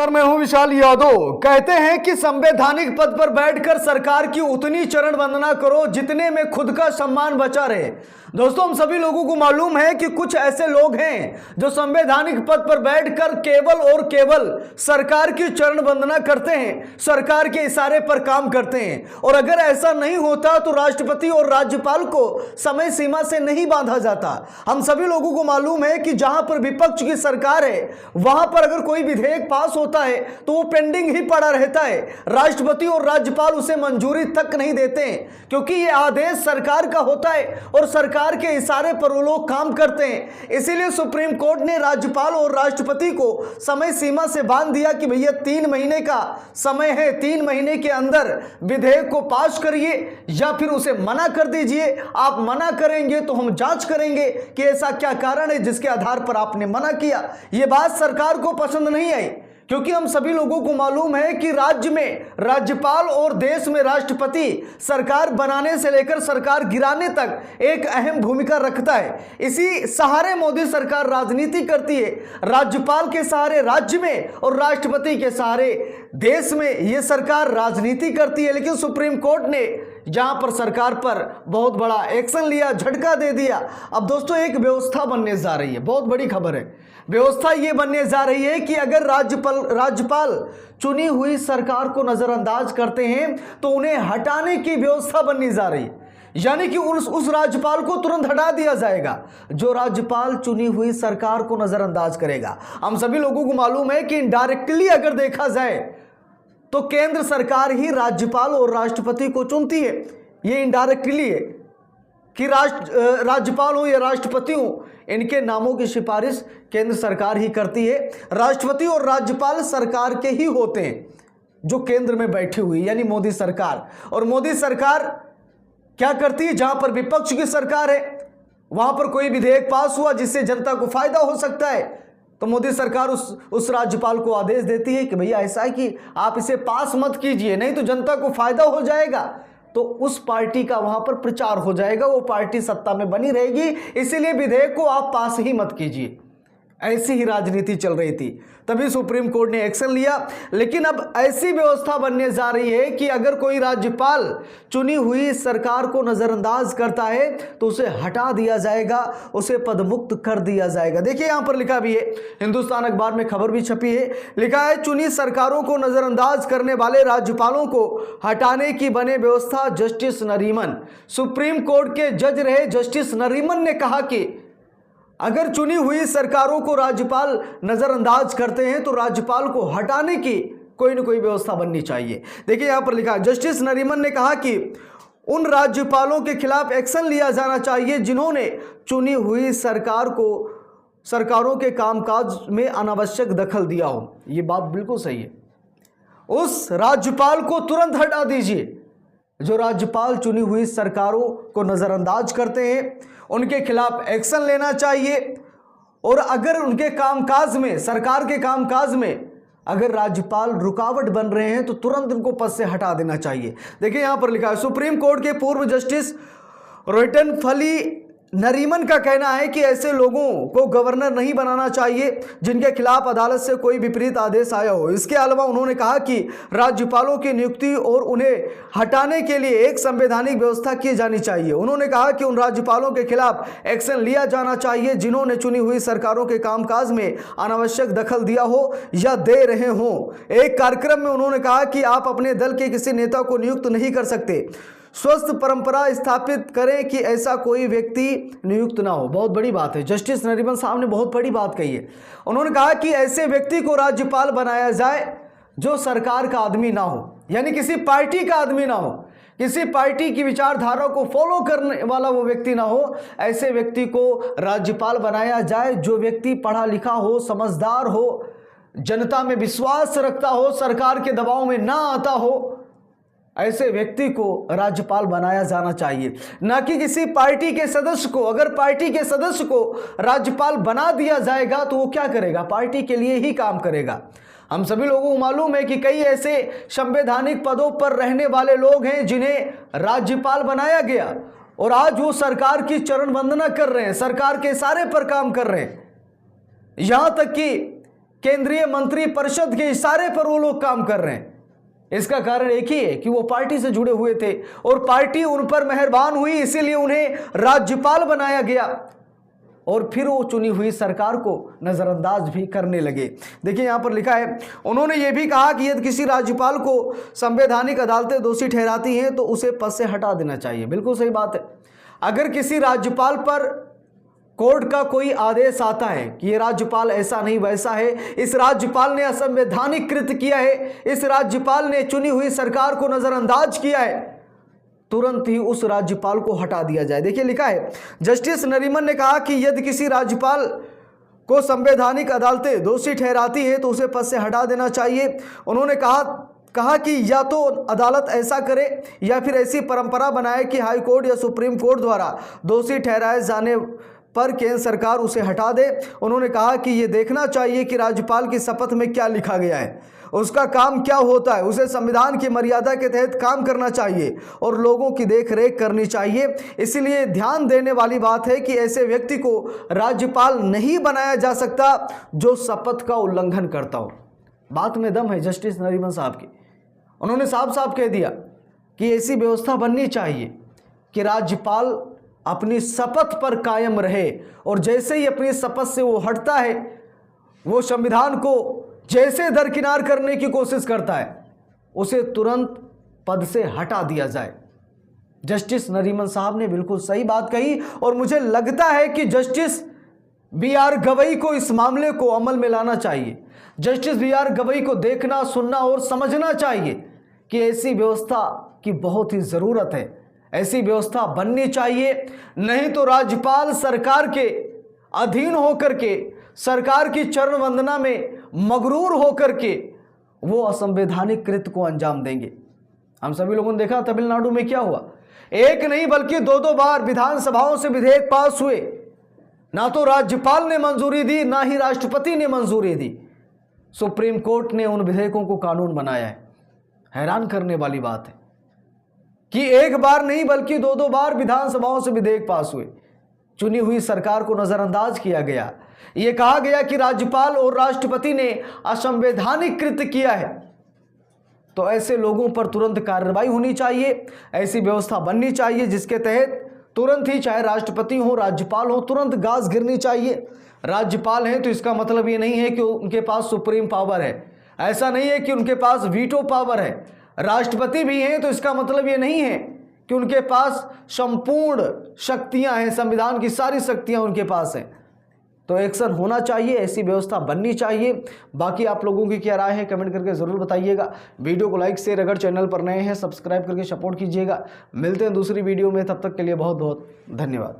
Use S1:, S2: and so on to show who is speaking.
S1: नमस्कार, मैं हूं विशाल यादव। कहते हैं कि संवैधानिक पद पर बैठकर सरकार की उतनी चरण वंदना करो जितने में खुद का सम्मान बचा रहे। दोस्तों, हम सभी लोगों को मालूम है कि कुछ ऐसे लोग हैं जो संवैधानिक पद पर बैठकर केवल और केवल सरकार की चरण वंदना करते हैं, सरकार के इशारे पर काम करते हैं। और अगर ऐसा नहीं होता तो राष्ट्रपति और राज्यपाल को समय सीमा से नहीं बांधा जाता। हम सभी लोगों को मालूम है कि जहां पर विपक्ष की सरकार है वहां पर अगर कोई विधेयक पास होता है तो वो पेंडिंग ही पड़ा रहता है। राष्ट्रपति और राज्यपाल उसे मंजूरी तक नहीं देते हैं, क्योंकि ये आदेश सरकार का होता है और सरकार के इशारे पर वो लोग काम करते हैं। इसीलिए सुप्रीम कोर्ट ने राज्यपाल और राष्ट्रपति को समय सीमा से बांध दिया कि भैया 3 महीने का समय है, 3 महीने के अंदर विधेयक को पास करिए या फिर उसे मना कर दीजिए। आप मना करेंगे तो हम जांच करेंगे कि ऐसा क्या कारण है जिसके आधार पर आपने मना किया। यह बात सरकार को पसंद नहीं आई, क्योंकि हम सभी लोगों को मालूम है कि राज्य में राज्यपाल और देश में राष्ट्रपति सरकार बनाने से लेकर सरकार गिराने तक एक अहम भूमिका रखता है। इसी सहारे मोदी सरकार राजनीति करती है। राज्यपाल के सहारे राज्य में और राष्ट्रपति के सहारे देश में यह सरकार राजनीति करती है। लेकिन सुप्रीम कोर्ट ने जहां पर सरकार पर बहुत बड़ा एक्शन लिया, झटका दे दिया। अब दोस्तों, एक व्यवस्था बनने जा रही है, बहुत बड़ी खबर है। व्यवस्था यह बनने जा रही है कि अगर राज्यपाल चुनी हुई सरकार को नजरअंदाज करते हैं तो उन्हें हटाने की व्यवस्था बननी जा रही है। यानी कि उस राज्यपाल को तुरंत हटा दिया जाएगा जो राज्यपाल चुनी हुई सरकार को नजरअंदाज करेगा। हम सभी लोगों को मालूम है कि इनडायरेक्टली अगर देखा जाए तो केंद्र सरकार ही राज्यपाल और राष्ट्रपति को चुनती है। ये इनडायरेक्टली है कि राज्यपाल हो या राष्ट्रपति हो, इनके नामों की सिफारिश केंद्र सरकार ही करती है। राष्ट्रपति और राज्यपाल सरकार के ही होते हैं जो केंद्र में बैठी हुई, यानी मोदी सरकार। और मोदी सरकार क्या करती है? जहां पर विपक्ष की सरकार है वहां पर कोई विधेयक पास हुआ जिससे जनता को फायदा हो सकता है तो मोदी सरकार उस राज्यपाल को आदेश देती है कि भैया ऐसा है कि आप इसे पास मत कीजिए, नहीं तो जनता को फायदा हो जाएगा। तो उस पार्टी का वहां पर प्रचार हो जाएगा, वो पार्टी सत्ता में बनी रहेगी, इसीलिए विधेयक को आप पास ही मत कीजिए। ऐसी ही राजनीति चल रही थी, तभी सुप्रीम कोर्ट ने एक्शन लिया। लेकिन अब ऐसी व्यवस्था बनने जा रही है कि अगर कोई राज्यपाल चुनी हुई सरकार को नजरअंदाज करता है तो उसे हटा दिया जाएगा, उसे पदमुक्त कर दिया जाएगा। देखिए यहां पर लिखा भी है, हिंदुस्तान अखबार में खबर भी छपी है, लिखा है चुनी सरकारों को नजरअंदाज करने वाले राज्यपालों को हटाने की बने व्यवस्था। जस्टिस नरीमन, सुप्रीम कोर्ट के जज रहे जस्टिस नरीमन ने कहा कि अगर चुनी हुई सरकारों को राज्यपाल नजरअंदाज करते हैं तो राज्यपाल को हटाने की कोई न कोई व्यवस्था बननी चाहिए। देखिए यहां पर लिखा है, जस्टिस नरीमन ने कहा कि उन राज्यपालों के खिलाफ एक्शन लिया जाना चाहिए जिन्होंने चुनी हुई सरकारों के कामकाज में अनावश्यक दखल दिया हो। यह बात बिल्कुल सही है। उस राज्यपाल को तुरंत हटा दीजिए जो राज्यपाल चुनी हुई सरकारों को नजरअंदाज करते हैं, उनके खिलाफ एक्शन लेना चाहिए। और अगर उनके कामकाज में, सरकार के कामकाज में अगर राज्यपाल रुकावट बन रहे हैं तो तुरंत उनको पद से हटा देना चाहिए। देखिए यहां पर लिखा है, सुप्रीम कोर्ट के पूर्व जस्टिस रोहिंटन-फली नरीमन का कहना है कि ऐसे लोगों को गवर्नर नहीं बनाना चाहिए जिनके खिलाफ अदालत से कोई विपरीत आदेश आया हो। इसके अलावा उन्होंने कहा कि राज्यपालों की नियुक्ति और उन्हें हटाने के लिए एक संवैधानिक व्यवस्था की जानी चाहिए। उन्होंने कहा कि उन राज्यपालों के खिलाफ एक्शन लिया जाना चाहिए जिन्होंने चुनी हुई सरकारों के कामकाज में अनावश्यक दखल दिया हो या दे रहे हों। एक कार्यक्रम में उन्होंने कहा कि आप अपने दल के किसी नेता को नियुक्त नहीं कर सकते। स्वस्थ परंपरा स्थापित करें कि ऐसा कोई व्यक्ति नियुक्त ना हो। बहुत बड़ी बात है, जस्टिस नरीमन साहब ने बहुत बड़ी बात कही है। उन्होंने कहा कि ऐसे व्यक्ति को राज्यपाल बनाया जाए जो सरकार का आदमी ना हो, यानी किसी पार्टी का आदमी ना हो, किसी पार्टी की विचारधारा को फॉलो करने वाला वो व्यक्ति ना हो। ऐसे व्यक्ति को राज्यपाल बनाया जाए जो व्यक्ति पढ़ा लिखा हो, समझदार हो, जनता में विश्वास रखता हो, सरकार के दबाव में ना आता हो। ऐसे व्यक्ति को राज्यपाल बनाया जाना चाहिए, ना कि किसी पार्टी के सदस्य को। अगर पार्टी के सदस्य को राज्यपाल बना दिया जाएगा तो वो क्या करेगा? पार्टी के लिए ही काम करेगा। हम सभी लोगों को मालूम है कि कई ऐसे संवैधानिक पदों पर रहने वाले लोग हैं जिन्हें राज्यपाल बनाया गया और आज वो सरकार की चरण वंदना कर रहे हैं, सरकार के इशारे पर काम कर रहे हैं। यहां तक कि केंद्रीय मंत्री परिषद के इशारे पर वो लोग काम कर रहे हैं। इसका कारण एक ही है कि वो पार्टी से जुड़े हुए थे और पार्टी उन पर मेहरबान हुई, इसीलिए उन्हें राज्यपाल बनाया गया और फिर वो चुनी हुई सरकार को नजरअंदाज भी करने लगे। देखिए यहां पर लिखा है, उन्होंने ये भी कहा कि यदि किसी राज्यपाल को संवैधानिक अदालतें दोषी ठहराती हैं तो उसे पद से हटा देना चाहिए। बिल्कुल सही बात है। अगर किसी राज्यपाल पर कोर्ट का कोई आदेश आता है कि ये राज्यपाल ऐसा नहीं वैसा है, इस राज्यपाल ने असंवैधानिक कृत्य किया है, इस राज्यपाल ने चुनी हुई सरकार को नजरअंदाज किया है, तुरंत ही उस राज्यपाल को हटा दिया जाए। देखिए लिखा है, जस्टिस नरीमन ने कहा कि यदि किसी राज्यपाल को संवैधानिक अदालतें दोषी ठहराती है तो उसे पद से हटा देना चाहिए। उन्होंने कहा कि या तो अदालत ऐसा करे या फिर ऐसी परंपरा बनाए कि हाई कोर्ट या सुप्रीम कोर्ट द्वारा दोषी ठहराए जाने पर केंद्र सरकार उसे हटा दे। उन्होंने कहा कि ये देखना चाहिए कि राज्यपाल की शपथ में क्या लिखा गया है, उसका काम क्या होता है, उसे संविधान की मर्यादा के तहत काम करना चाहिए और लोगों की देखरेख करनी चाहिए। इसलिए ध्यान देने वाली बात है कि ऐसे व्यक्ति को राज्यपाल नहीं बनाया जा सकता जो शपथ का उल्लंघन करता हो। बात में दम है जस्टिस नरीमन साहब की। उन्होंने साफ साफ कह दिया कि ऐसी व्यवस्था बननी चाहिए कि राज्यपाल अपनी शपथ पर कायम रहे और जैसे ही अपनी शपथ से वो हटता है, वो संविधान को जैसे दरकिनार करने की कोशिश करता है, उसे तुरंत पद से हटा दिया जाए। जस्टिस नरीमन साहब ने बिल्कुल सही बात कही और मुझे लगता है कि जस्टिस बी.आर. गवई को इस मामले को अमल में लाना चाहिए। Justice B R. गवई को देखना, सुनना और समझना चाहिए कि ऐसी व्यवस्था की बहुत ही ज़रूरत है, ऐसी व्यवस्था बननी चाहिए। नहीं तो राज्यपाल सरकार के अधीन होकर के, सरकार की चरण वंदना में मगरूर होकर के वो असंवैधानिक कृत्य को अंजाम देंगे। हम सभी लोगों ने देखा तमिलनाडु में क्या हुआ। एक नहीं बल्कि दो बार विधानसभाओं से विधेयक पास हुए, ना तो राज्यपाल ने मंजूरी दी ना ही राष्ट्रपति ने मंजूरी दी, सुप्रीम कोर्ट ने उन विधेयकों को कानून बनाया है। हैरान करने वाली बात है कि एक बार नहीं बल्कि दो बार विधानसभाओं से विधेयक पास हुए, चुनी हुई सरकार को नजरअंदाज किया गया। यह कहा गया कि राज्यपाल और राष्ट्रपति ने असंवैधानिक कृत्य किया है, तो ऐसे लोगों पर तुरंत कार्रवाई होनी चाहिए। ऐसी व्यवस्था बननी चाहिए जिसके तहत तुरंत ही, चाहे राष्ट्रपति हो राज्यपाल हो, तुरंत गाज गिरनी चाहिए। राज्यपाल हैं तो इसका मतलब ये नहीं है कि उनके पास सुप्रीम पावर है, ऐसा नहीं है कि उनके पास वीटो पावर है। राष्ट्रपति भी हैं तो इसका मतलब ये नहीं है कि उनके पास संपूर्ण शक्तियां हैं, संविधान की सारी शक्तियां उनके पास हैं। तो एक्शन होना चाहिए, ऐसी व्यवस्था बननी चाहिए। बाकी आप लोगों की क्या राय है कमेंट करके ज़रूर बताइएगा। वीडियो को लाइक शेयर, अगर चैनल पर नए हैं सब्सक्राइब करके सपोर्ट कीजिएगा। मिलते हैं दूसरी वीडियो में, तब तक के लिए बहुत बहुत धन्यवाद।